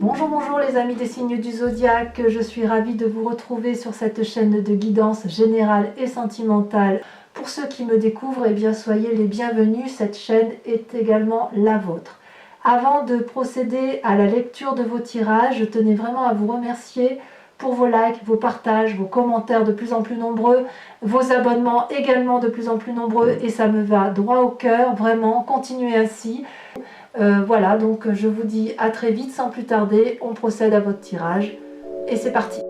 Bonjour, bonjour les amis des signes du zodiaque, je suis ravie de vous retrouver sur cette chaîne de guidance générale et sentimentale. Pour ceux qui me découvrent, eh bien soyez les bienvenus, cette chaîne est également la vôtre. Avant de procéder à la lecture de vos tirages, je tenais vraiment à vous remercier pour vos likes, vos partages, vos commentaires de plus en plus nombreux, vos abonnements également de plus en plus nombreux et ça me va droit au cœur, vraiment, continuez ainsi. Voilà, donc je vous dis à très vite sans plus tarder, on procède à votre tirage et c'est parti.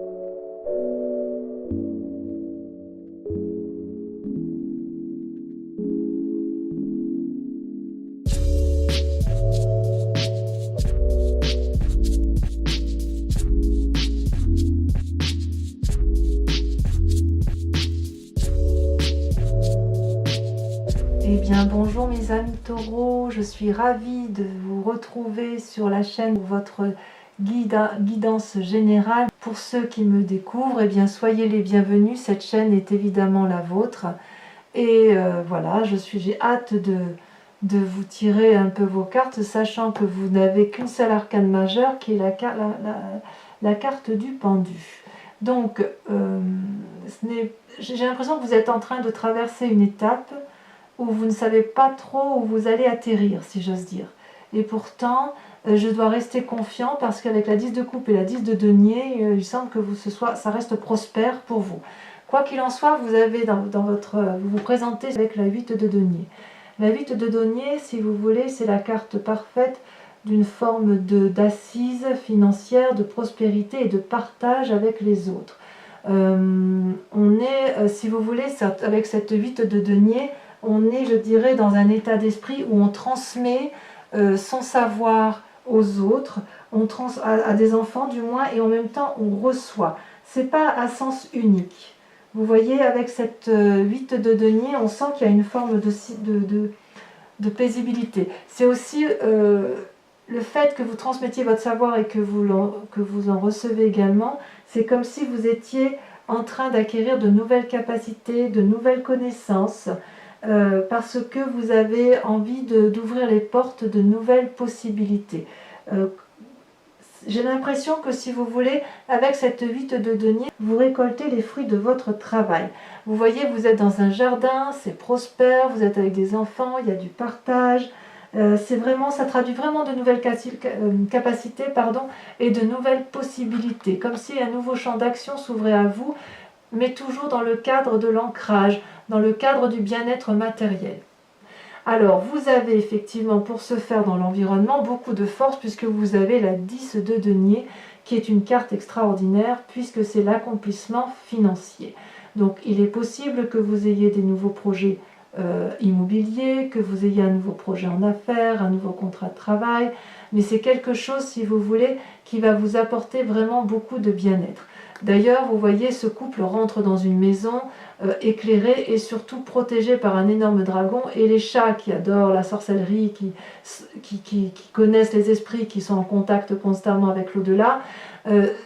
Eh bien bonjour mes amis taureaux, je suis ravie de vous retrouver sur la chaîne pour votre guidance générale. Pour ceux qui me découvrent, eh bien soyez les bienvenus, cette chaîne est évidemment la vôtre. Et voilà, j'ai hâte de vous tirer un peu vos cartes, sachant que vous n'avez qu'une seule arcane majeure qui est la carte du pendu. Donc j'ai l'impression que vous êtes en train de traverser une étape où vous ne savez pas trop où vous allez atterrir, si j'ose dire. Et pourtant, je dois rester confiant parce qu'avec la 10 de coupe et la 10 de denier, il semble que ça reste prospère pour vous. Quoi qu'il en soit, vous avez vous vous présentez avec la 8 de denier. La 8 de denier, si vous voulez, c'est la carte parfaite d'une forme d'assise financière, de prospérité et de partage avec les autres. Si vous voulez, avec cette 8 de denier, on est, je dirais, dans un état d'esprit où on transmet son savoir aux autres, à des enfants du moins, et en même temps on reçoit. C'est pas à sens unique. Vous voyez, avec cette 8 de denier, on sent qu'il y a une forme de paisibilité. C'est aussi le fait que vous transmettiez votre savoir et que vous en recevez également, c'est comme si vous étiez en train d'acquérir de nouvelles capacités, de nouvelles connaissances, parce que vous avez envie d'ouvrir les portes de nouvelles possibilités. J'ai l'impression que si vous voulez, avec cette 8 de denier, vous récoltez les fruits de votre travail. Vous voyez, vous êtes dans un jardin, c'est prospère, vous êtes avec des enfants, il y a du partage. Ça traduit vraiment de nouvelles capacités et de nouvelles possibilités, comme si un nouveau champ d'action s'ouvrait à vous, mais toujours dans le cadre de l'ancrage, dans le cadre du bien-être matériel. Alors, vous avez effectivement, pour ce faire dans l'environnement, beaucoup de force puisque vous avez la 10 de denier qui est une carte extraordinaire puisque c'est l'accomplissement financier. Donc, il est possible que vous ayez des nouveaux projets immobiliers, que vous ayez un nouveau projet en affaires, un nouveau contrat de travail, mais c'est quelque chose, si vous voulez, qui va vous apporter vraiment beaucoup de bien-être. D'ailleurs, vous voyez, ce couple rentre dans une maison éclairée et surtout protégée par un énorme dragon, et les chats qui adorent la sorcellerie, qui connaissent les esprits, qui sont en contact constamment avec l'au-delà,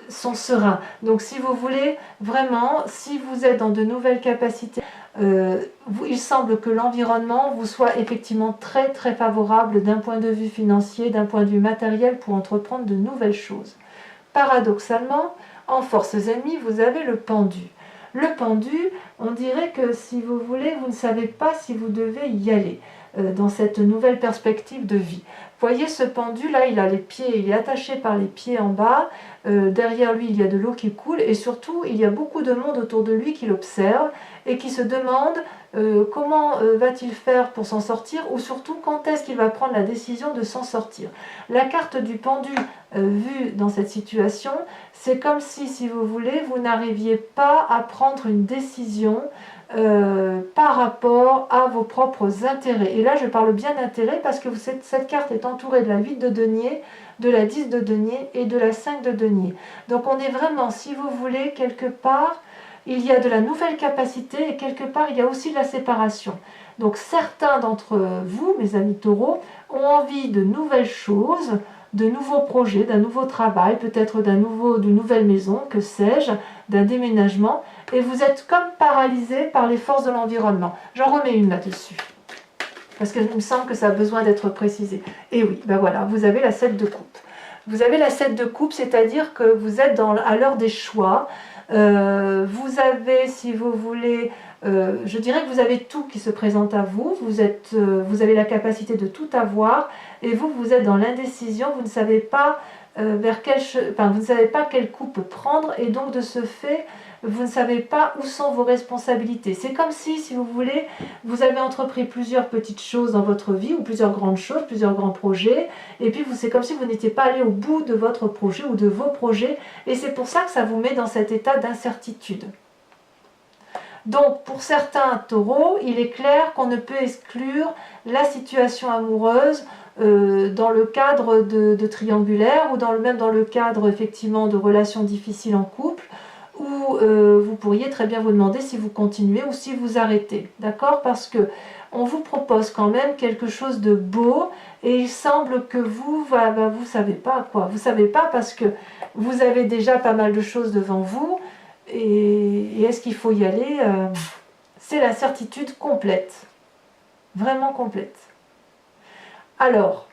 sont sereins. Donc si vous voulez, vraiment, si vous êtes dans de nouvelles capacités, il semble que l'environnement vous soit effectivement très très favorable d'un point de vue financier, d'un point de vue matériel pour entreprendre de nouvelles choses. Paradoxalement, en forces ennemies, vous avez le pendu. Le pendu, on dirait que si vous voulez, vous ne savez pas si vous devez y aller dans cette nouvelle perspective de vie. Voyez ce pendu là, il a les pieds, il est attaché par les pieds en bas, derrière lui il y a de l'eau qui coule et surtout il y a beaucoup de monde autour de lui qui l'observe et qui se demande comment va-t-il faire pour s'en sortir, ou surtout quand est-ce qu'il va prendre la décision de s'en sortir. La carte du pendu vue dans cette situation, c'est comme si vous voulez, vous n'arriviez pas à prendre une décision par rapport à vos propres intérêts. Et là je parle bien d'intérêt parce que cette carte est entourée de la 8 de denier, de la 10 de denier et de la 5 de denier. Donc on est vraiment, si vous voulez, quelque part, il y a de la nouvelle capacité et quelque part il y a aussi de la séparation. Donc certains d'entre vous, mes amis taureaux, ont envie de nouvelles choses, de nouveaux projets, d'un nouveau travail, peut-être d'une nouvelle maison, que sais-je, d'un déménagement, et vous êtes comme paralysé par les forces de l'environnement. J'en remets une là-dessus, parce qu'il me semble que ça a besoin d'être précisé. Et oui, ben voilà, vous avez la 7 de coupe. Vous avez la 7 de coupe, c'est-à-dire que vous êtes à l'heure des choix. Vous avez, si vous voulez, je dirais que vous avez tout qui se présente à vous. Vous avez la capacité de tout avoir, et vous êtes dans l'indécision. Vous ne savez pas vous ne savez pas quelle coupe prendre, et donc de ce fait, vous ne savez pas où sont vos responsabilités. C'est comme si vous voulez, vous avez entrepris plusieurs petites choses dans votre vie, ou plusieurs grandes choses, plusieurs grands projets, et puis c'est comme si vous n'étiez pas allé au bout de votre projet ou de vos projets, et c'est pour ça que ça vous met dans cet état d'incertitude. Donc pour certains taureaux, il est clair qu'on ne peut exclure la situation amoureuse dans le cadre de triangulaire, ou même dans le cadre effectivement de relations difficiles en couple, où vous pourriez très bien vous demander si vous continuez ou si vous arrêtez, d'accord? Parce que on vous propose quand même quelque chose de beau, et il semble que vous savez pas quoi. Vous savez pas parce que vous avez déjà pas mal de choses devant vous, et est-ce qu'il faut y aller? C'est la certitude complète, vraiment complète. Alors,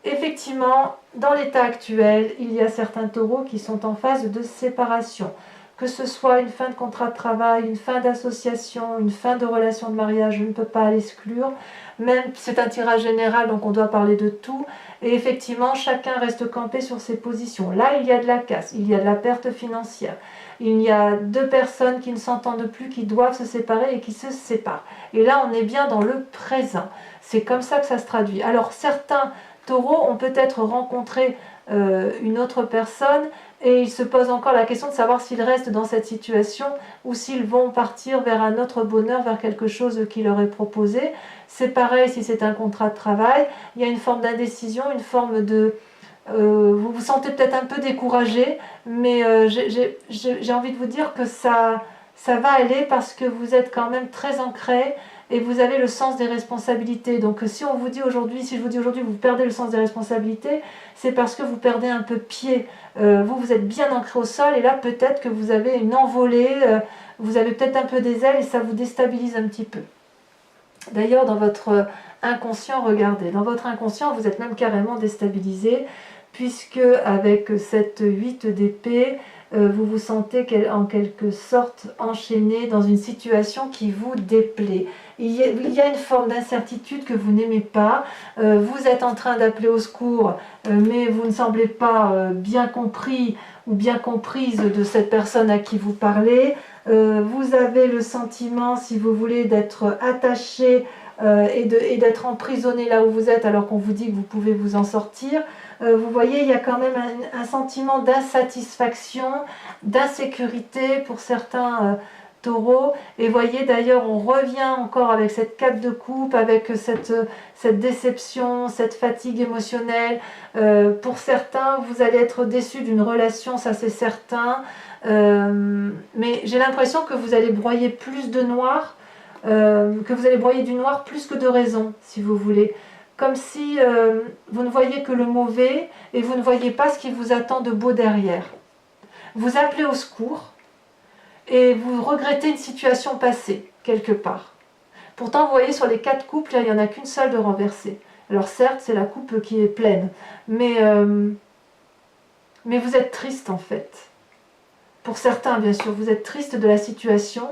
effectivement, dans l'état actuel, il y a certains taureaux qui sont en phase de séparation. Que ce soit une fin de contrat de travail, une fin d'association, une fin de relation de mariage, je ne peux pas l'exclure. Même c'est un tirage général, donc on doit parler de tout. Et effectivement, chacun reste campé sur ses positions. Là, il y a de la casse, il y a de la perte financière. Il y a deux personnes qui ne s'entendent plus, qui doivent se séparer et qui se séparent. Et là, on est bien dans le présent. C'est comme ça que ça se traduit. Alors, certains taureaux ont peut-être rencontré une autre personne, et ils se posent encore la question de savoir s'ils restent dans cette situation ou s'ils vont partir vers un autre bonheur, vers quelque chose qui leur est proposé. C'est pareil si c'est un contrat de travail, il y a une forme d'indécision, une forme de... vous vous sentez peut-être un peu découragé, mais j'ai envie de vous dire que ça va aller, parce que vous êtes quand même très ancré et vous avez le sens des responsabilités. Donc si je vous dis aujourd'hui vous perdez le sens des responsabilités, c'est parce que vous perdez un peu pied. Vous êtes bien ancré au sol, et là peut-être que vous avez une envolée, vous avez peut-être un peu des ailes, et ça vous déstabilise un petit peu. D'ailleurs, dans votre inconscient, regardez, dans votre inconscient, vous êtes même carrément déstabilisé, puisque avec cette 8 d'épée, vous vous sentez en quelque sorte enchaîné dans une situation qui vous déplaît. Il y a une forme d'incertitude que vous n'aimez pas, vous êtes en train d'appeler au secours, mais vous ne semblez pas bien compris ou bien comprise de cette personne à qui vous parlez. Vous avez le sentiment, si vous voulez, d'être attaché et d'être emprisonné là où vous êtes, alors qu'on vous dit que vous pouvez vous en sortir. Vous voyez, il y a quand même un sentiment d'insatisfaction, d'insécurité pour certains taureaux. Et voyez, d'ailleurs, on revient encore avec cette 4 de coupe, avec cette déception, cette fatigue émotionnelle. Pour certains, vous allez être déçus d'une relation, ça c'est certain. Mais j'ai l'impression que vous allez broyer plus de noir, que vous allez broyer du noir plus que de raison, si vous voulez. Comme si vous ne voyez que le mauvais, et vous ne voyez pas ce qui vous attend de beau derrière. Vous appelez au secours, et vous regrettez une situation passée, quelque part. Pourtant, vous voyez, sur les 4 coupes, là, il n'y en a qu'une seule de renversée. Alors certes, c'est la coupe qui est pleine, mais vous êtes triste en fait. Pour certains, bien sûr, vous êtes triste de la situation,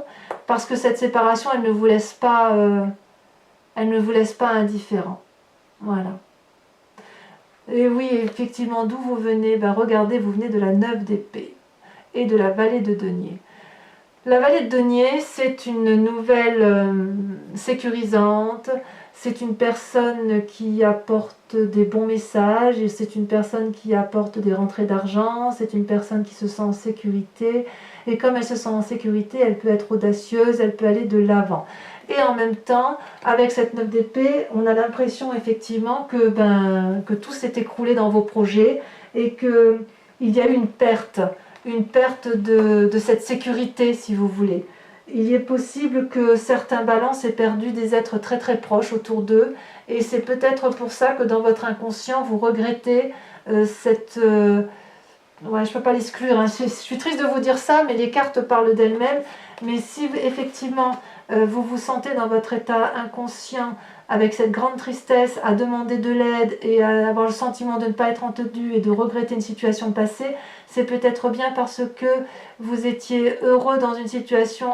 parce que cette séparation, elle ne vous laisse pas indifférent. Voilà. Et oui, effectivement, d'où vous venez? Regardez, vous venez de la 9 d'épée et de la vallée de denier. La vallée de denier, c'est une nouvelle sécurisante, c'est une personne qui apporte des bons messages, et c'est une personne qui apporte des rentrées d'argent, c'est une personne qui se sent en sécurité, et comme elle se sent en sécurité, elle peut être audacieuse, elle peut aller de l'avant. Et en même temps, avec cette 9 d'épée, on a l'impression effectivement que tout s'est écroulé dans vos projets, et qu'il y a eu une perte de cette sécurité, si vous voulez. Il est possible que certains balances aient perdu des êtres très très proches autour d'eux, et c'est peut-être pour ça que dans votre inconscient, vous regrettez cette... Ouais, je ne peux pas l'exclure, hein. Je suis triste de vous dire ça, mais les cartes parlent d'elles-mêmes. Mais si effectivement vous vous sentez dans votre état inconscient avec cette grande tristesse à demander de l'aide et à avoir le sentiment de ne pas être entendu et de regretter une situation passée, c'est peut-être bien parce que vous étiez heureux dans une situation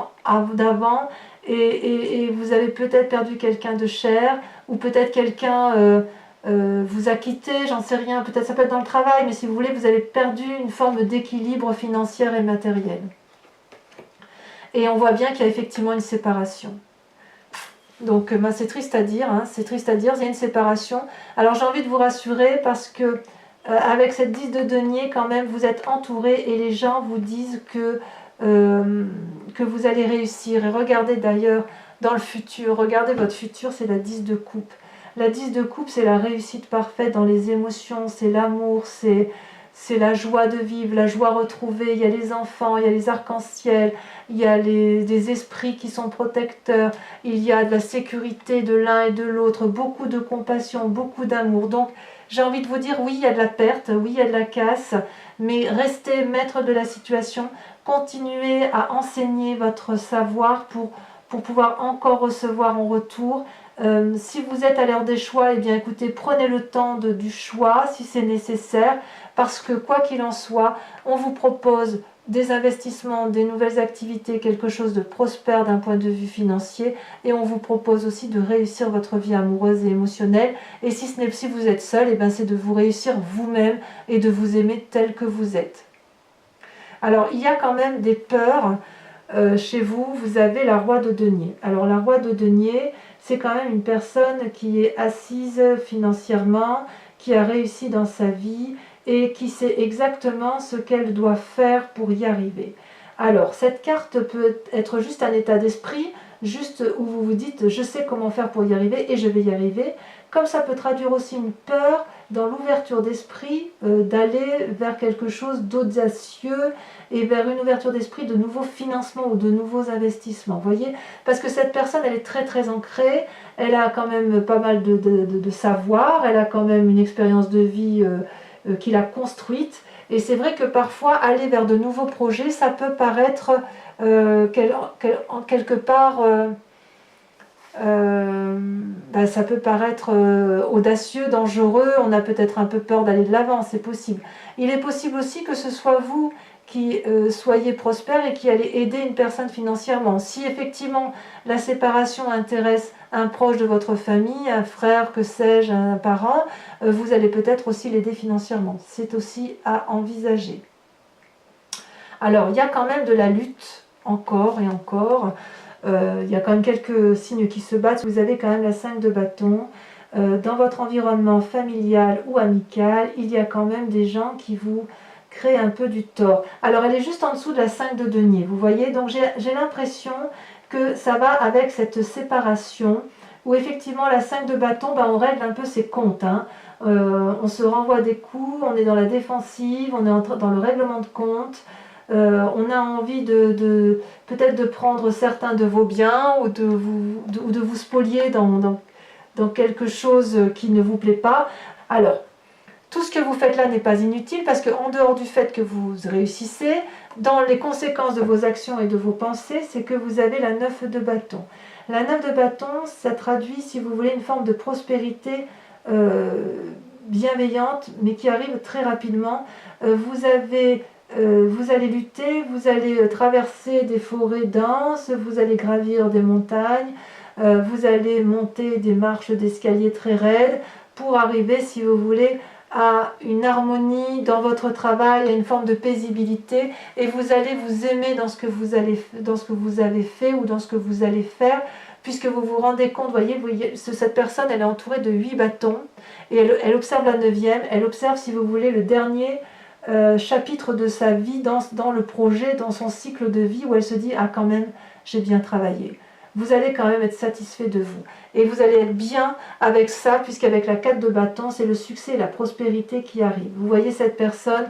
d'avant et vous avez peut-être perdu quelqu'un de cher ou peut-être quelqu'un vous a quitté, j'en sais rien, peut-être ça peut être dans le travail, mais si vous voulez, vous avez perdu une forme d'équilibre financier et matériel. Et on voit bien qu'il y a effectivement une séparation. Donc c'est triste à dire, hein, c'est triste à dire, il y a une séparation. Alors j'ai envie de vous rassurer parce que avec cette 10 de denier, quand même, vous êtes entouré et les gens vous disent que vous allez réussir. Et regardez d'ailleurs dans le futur, regardez votre futur, c'est la 10 de coupe. La 10 de coupe, c'est la réussite parfaite dans les émotions, c'est l'amour, c'est la joie de vivre, la joie retrouvée. Il y a les enfants, il y a les arcs-en-ciel, il y a des esprits qui sont protecteurs, il y a de la sécurité de l'un et de l'autre, beaucoup de compassion, beaucoup d'amour. Donc, j'ai envie de vous dire, oui, il y a de la perte, oui, il y a de la casse, mais restez maître de la situation, continuez à enseigner votre savoir pour pouvoir encore recevoir en retour. Si vous êtes à l'heure des choix, eh bien écoutez, prenez le temps du choix si c'est nécessaire, parce que quoi qu'il en soit, on vous propose des investissements, des nouvelles activités, quelque chose de prospère d'un point de vue financier, et on vous propose aussi de réussir votre vie amoureuse et émotionnelle. Et si vous êtes seul, eh bien c'est de vous réussir vous-même et de vous aimer tel que vous êtes. Alors il y a quand même des peurs. Chez vous, vous avez la roi de denier. Alors la roi de denier, c'est quand même une personne qui est assise financièrement, qui a réussi dans sa vie et qui sait exactement ce qu'elle doit faire pour y arriver. Alors cette carte peut être juste un état d'esprit, juste où vous vous dites je sais comment faire pour y arriver et je vais y arriver. Comme ça peut traduire aussi une peur dans l'ouverture d'esprit d'aller vers quelque chose d'audacieux et vers une ouverture d'esprit de nouveaux financements ou de nouveaux investissements. Voyez, parce que cette personne, elle est très très ancrée, elle a quand même pas mal de savoir, elle a quand même une expérience de vie qu'il a construite. Et c'est vrai que parfois, aller vers de nouveaux projets, ça peut paraître quelque part... ça peut paraître audacieux, dangereux, on a peut-être un peu peur d'aller de l'avant, c'est possible. Il est possible aussi que ce soit vous qui soyez prospère et qui allez aider une personne financièrement. Si effectivement la séparation intéresse un proche de votre famille, un frère, que sais-je, un parent, vous allez peut-être aussi l'aider financièrement. C'est aussi à envisager. Alors, il y a quand même de la lutte, encore et encore. Il y a quand même quelques signes qui se battent. Vous avez quand même la 5 de bâton. Dans votre environnement familial ou amical, il y a quand même des gens qui vous créent un peu du tort. Alors elle est juste en dessous de la 5 de denier, vous voyez. Donc j'ai l'impression que ça va avec cette séparation où effectivement la 5 de bâton, on règle un peu ses comptes. Hein. On se renvoie des coups, on est dans la défensive, on est dans le règlement de compte. On a envie peut-être de prendre certains de vos biens ou de vous spolier dans quelque chose qui ne vous plaît pas. Alors, tout ce que vous faites là n'est pas inutile parce qu'en dehors du fait que vous réussissez, dans les conséquences de vos actions et de vos pensées, c'est que vous avez la 9 de bâton. La 9 de bâton, ça traduit, si vous voulez, une forme de prospérité bienveillante, mais qui arrive très rapidement. Vous allez lutter, vous allez traverser des forêts denses, vous allez gravir des montagnes, vous allez monter des marches d'escalier très raides pour arriver, si vous voulez, à une harmonie dans votre travail, à une forme de paisibilité, et vous allez vous aimer dans ce que vous avez fait ou dans ce que vous allez faire, puisque vous vous rendez compte, voyez, cette personne, elle est entourée de 8 bâtons, et elle observe la 9e, elle observe, si vous voulez, le dernier chapitre de sa vie dans le projet, dans son cycle de vie, où elle se dit « Ah, quand même, j'ai bien travaillé ». Vous allez quand même être satisfait de vous. Et vous allez être bien avec ça, puisqu'avec la 4 de bâton, c'est le succès et la prospérité qui arrivent. Vous voyez cette personne,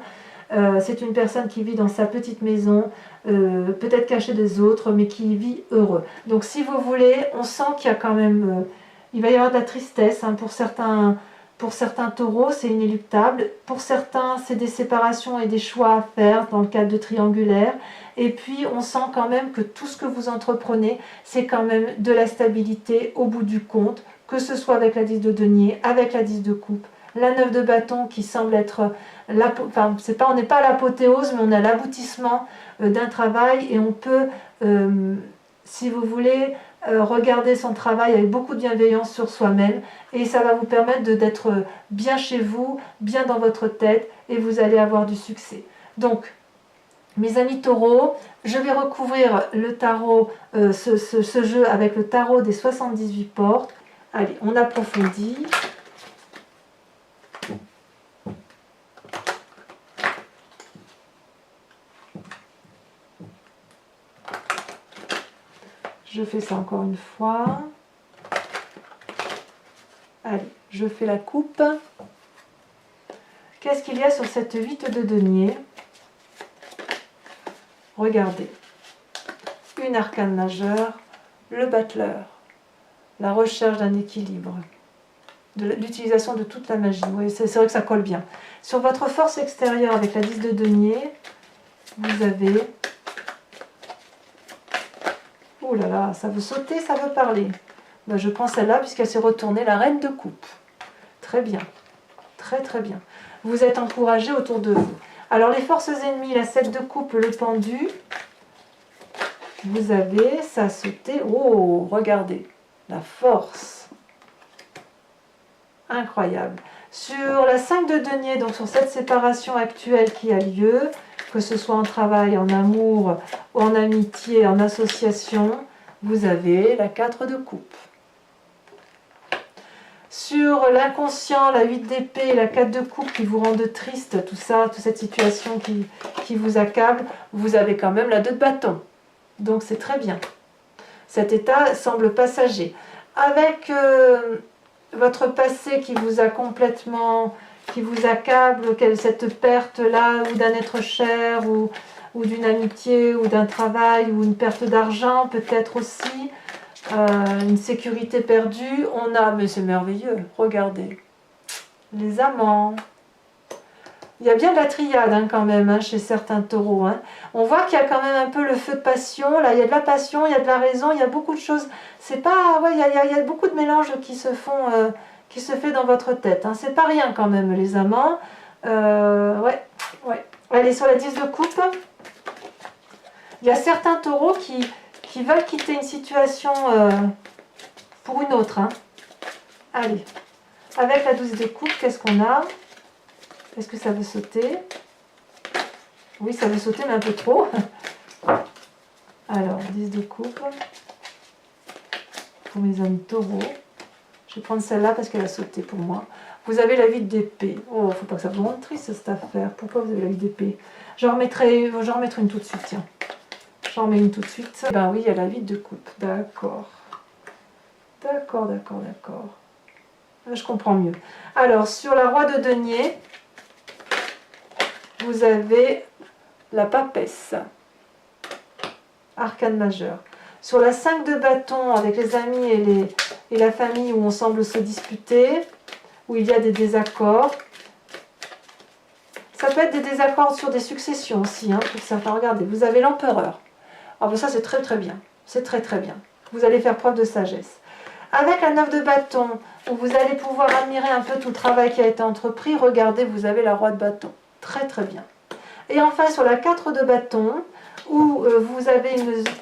c'est une personne qui vit dans sa petite maison, peut-être cachée des autres, mais qui vit heureux. Donc si vous voulez, on sent qu'il y a quand même... il va y avoir de la tristesse pour certains taureaux, c'est inéluctable. Pour certains, c'est des séparations et des choix à faire dans le cadre de triangulaire. Et puis, on sent quand même que tout ce que vous entreprenez, c'est quand même de la stabilité au bout du compte, que ce soit avec la 10 de denier, avec la 10 de coupe, la 9 de bâton qui semble être, enfin, on n'est pas à l'apothéose, mais on est à l'aboutissement d'un travail et on peut, si vous voulez, regarder son travail avec beaucoup de bienveillance sur soi-même et ça va vous permettre d'être bien chez vous, bien dans votre tête et vous allez avoir du succès. Donc, mes amis taureaux, je vais recouvrir le tarot, ce jeu avec le tarot des 78 portes. Allez, on approfondit. Je fais ça encore une fois. Allez, je fais la coupe. Qu'est-ce qu'il y a sur cette 8 de denier? Regardez. Une arcane majeure, le battleur, la recherche d'un équilibre, l'utilisation de toute la magie. Oui, c'est vrai que ça colle bien. Sur votre force extérieure avec la 10 de denier, vous avez... Oh là là, ça veut sauter, ça veut parler. Ben, je prends celle-là puisqu'elle s'est retournée, la reine de coupe. Très bien, très très bien. Vous êtes encouragé autour de vous. Alors les forces ennemies, la 7 de coupe, le pendu, vous avez, ça a sauté. Oh, regardez, la force. Incroyable. Sur la 5 de denier, donc sur cette séparation actuelle qui a lieu, que ce soit en travail, en amour, en amitié, en association, vous avez la 4 de coupe. Sur l'inconscient, la 8 d'épée, la 4 de coupe qui vous rendent triste, tout ça, toute cette situation qui vous accable, vous avez quand même la 2 de bâton. Donc c'est très bien. Cet état semble passager. Avec votre passé qui vous a complètement, qui vous accable, cette perte-là, ou d'un être cher, ou d'une amitié, ou d'un travail, ou une perte d'argent peut-être aussi, une sécurité perdue, on a, mais c'est merveilleux, regardez, les amants. Il y a bien de la triade hein, quand même hein, chez certains taureaux. Hein. On voit qu'il y a quand même un peu le feu de passion. Là, il y a de la passion, il y a de la raison, il y a beaucoup de choses. C'est pas, ouais, il y a beaucoup de mélanges qui se font, qui se fait dans votre tête. Hein. C'est pas rien quand même les amants. Ouais, ouais. Allez sur la 10 de coupe. Il y a certains taureaux qui veulent quitter une situation pour une autre. Hein. Allez, avec la 12 de coupe, qu'est-ce qu'on a? Est-ce que ça veut sauter? Oui, ça veut sauter, mais un peu trop. Alors, 10 de coupe. Pour mes amis taureaux. Je vais prendre celle-là parce qu'elle a sauté pour moi. Vous avez la 8 d'épée. Oh, faut pas que ça vous rende triste cette affaire. Pourquoi vous avez la 8 d'épée? J'en remettrai une tout de suite, tiens. J'en mets une tout de suite. Ben oui, il y a la 8 de coupe. D'accord. D'accord, d'accord, d'accord. Je comprends mieux. Alors, sur la roi de denier, vous avez la papesse, arcane majeure. Sur la 5 de bâton, avec les amis et la famille où on semble se disputer, où il y a des désaccords. Ça peut être des désaccords sur des successions aussi, hein, pour certains. Regardez, vous avez l'empereur. Ah ben ça c'est très très bien, c'est très très bien. Vous allez faire preuve de sagesse. Avec la 9 de bâton, où vous allez pouvoir admirer un peu tout le travail qui a été entrepris, regardez, vous avez la roi de bâton. Très très bien. Et enfin sur la 4 de bâton, où vous avez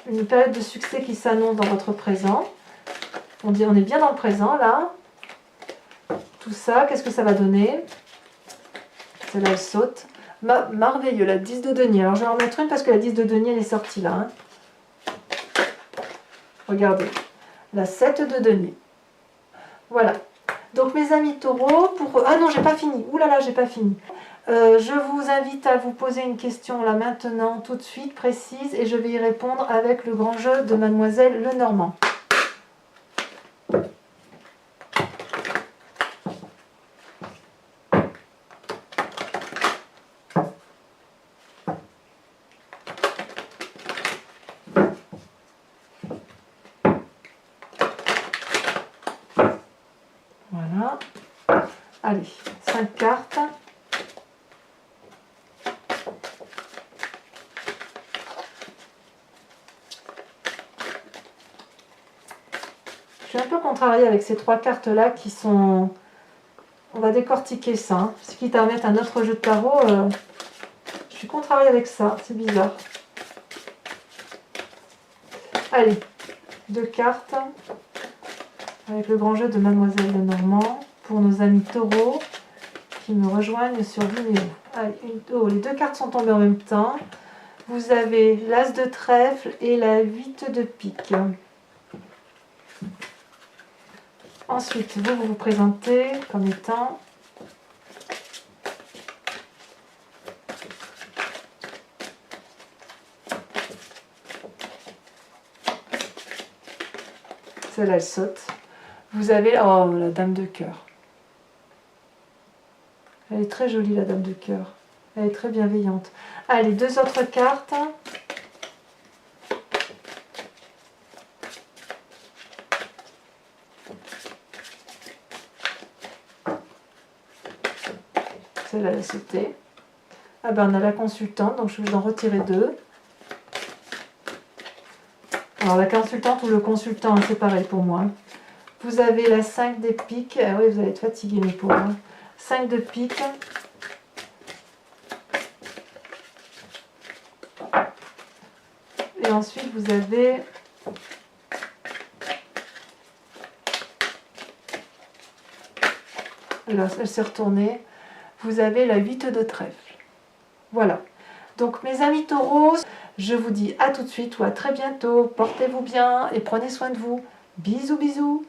une période de succès qui s'annonce dans votre présent. On dit on est bien dans le présent là. Tout ça, qu'est-ce que ça va donner? Celle-là elle saute. Merveilleux, la 10 de denier. Alors je vais en mettre une parce que la 10 de denier elle est sortie là. Hein. Regardez, la 7 de denier. Voilà. Donc mes amis taureaux, ah non, j'ai pas fini. Ouh là là, j'ai pas fini. Je vous invite à vous poser une question là maintenant, tout de suite, précise, et je vais y répondre avec le grand jeu de Mademoiselle Lenormand. Voilà. Allez, 5 cartes. suis un peu contrariée avec ces 3 cartes-là qui sont... On va décortiquer ça. Hein. C'est quitte à mettre un autre jeu de tarot. Je suis contrariée avec ça. C'est bizarre. Allez, 2 cartes. Avec le grand jeu de Mademoiselle Lenormand. Pour nos amis taureaux qui me rejoignent sur Vimeo. Allez, oh, les 2 cartes sont tombées en même temps. Vous avez l'As de trèfle et la 8 de pique. Ensuite, vous vous présentez comme étant celle-là, elle saute. Vous avez oh, la dame de cœur. Elle est très jolie, la dame de cœur. Elle est très bienveillante. Allez, 2 autres cartes. Celle-là, elle a sauté. Ah ben, on a la consultante, donc je vais en retirer 2. Alors, la consultante ou le consultant, c'est pareil pour moi. Vous avez la 5 des piques. Ah oui, vous allez être fatigués, mes pauvres. 5 de pique. Et ensuite, vous avez alors, elle s'est retournée. Vous avez la 8 de trèfle. Voilà. Donc, mes amis taureaux, je vous dis à tout de suite ou à très bientôt. Portez-vous bien et prenez soin de vous. Bisous, bisous.